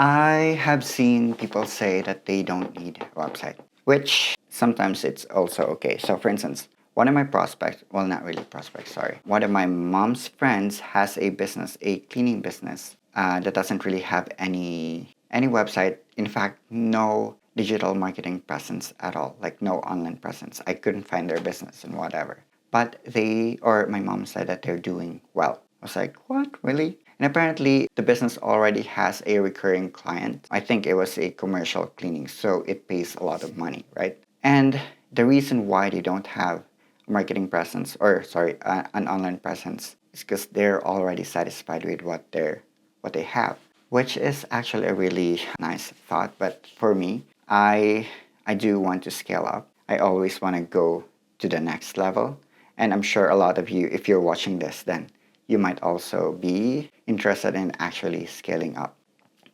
I have seen people say that they don't need a website, which sometimes it's also okay. So, for instance, one of my prospects, well, not really prospects, sorry, one of my mom's friends has a business, a cleaning business that doesn't really have any website. In fact, no digital marketing presence at all, like no online presence. I couldn't find their business and whatever. But they, or my mom said that they're doing well. I was like, what, really? And apparently, the business already has a recurring client. I think it was a commercial cleaning, so it pays a lot of money, right? And the reason why they don't have a marketing presence, or sorry, an online presence, is because they're already satisfied with what they have, which is actually a really nice thought. But for me, I do want to scale up. I always want to go to the next level. And I'm sure a lot of you, if you're watching this, then you might also be interested in actually scaling up,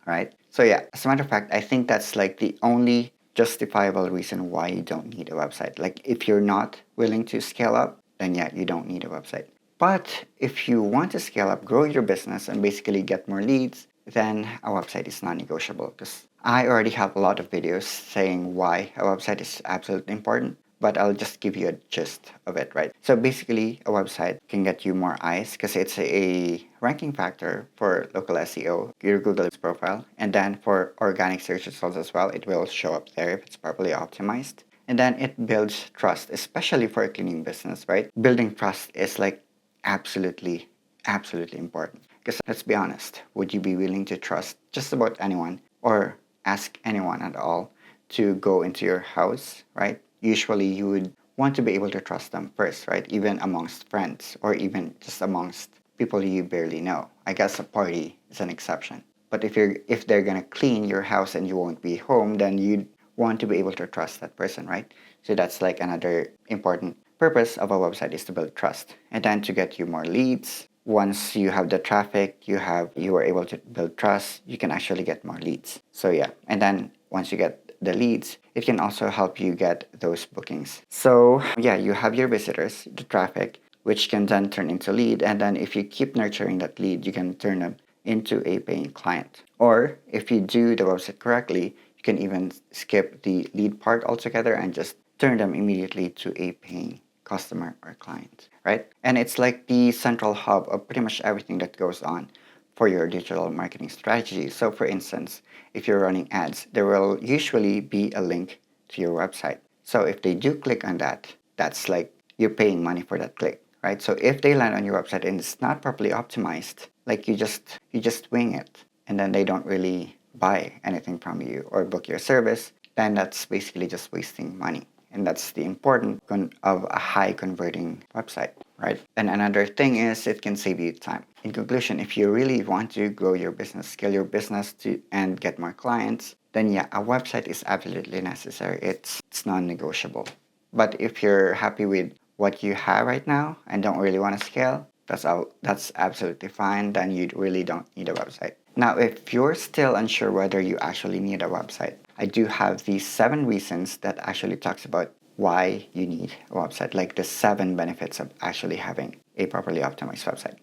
right? So yeah, as a matter of fact, I think that's like the only justifiable reason why you don't need a website. Like if you're not willing to scale up, then yeah, you don't need a website. But if you want to scale up, grow your business, and basically get more leads, then a website is non-negotiable. Because I already have a lot of videos saying why a website is absolutely important, but I'll just give you a gist of it, right? So basically, a website can get you more eyes because it's a ranking factor for local SEO, your Google profile, and then for organic search results as well. It will show up there if it's properly optimized. And then it builds trust, especially for a cleaning business, right? Building trust is like absolutely, absolutely important. Because let's be honest, would you be willing to trust just about anyone or ask anyone at all to go into your house, right? Usually you would want to be able to trust them first, right? Even amongst friends or even just amongst people you barely know. I guess a party is an exception. But if they're gonna clean your house and you won't be home, then you'd want to be able to trust that person, right? So that's like another important purpose of a website is to build trust and then to get you more leads. Once you have the traffic, you are able to build trust, you can actually get more leads. So yeah, and then once you get the leads, it can also help you get those bookings. So yeah, you have your visitors, the traffic, which can then turn into lead. And then if you keep nurturing that lead, you can turn them into a paying client. Or if you do the website correctly, you can even skip the lead part altogether and just turn them immediately to a paying customer or client, right? And it's like the central hub of pretty much everything that goes on for your digital marketing strategy. So for instance, if you're running ads, there will usually be a link to your website. So if they do click on that, that's like you're paying money for that click, right? So if they land on your website and it's not properly optimized, like you just wing it and then they don't really buy anything from you or book your service, then that's basically just wasting money. And that's the important of a high converting website, right? And another thing is it can save you time. In conclusion, if you really want to grow your business, scale your business and get more clients, then yeah, a website is absolutely necessary. It's non-negotiable. But if you're happy with what you have right now and don't really want to scale, that's absolutely fine. Then you really don't need a website. Now, if you're still unsure whether you actually need a website, I do have these 7 reasons that actually talks about why you need a website, like the 7 benefits of actually having a properly optimized website.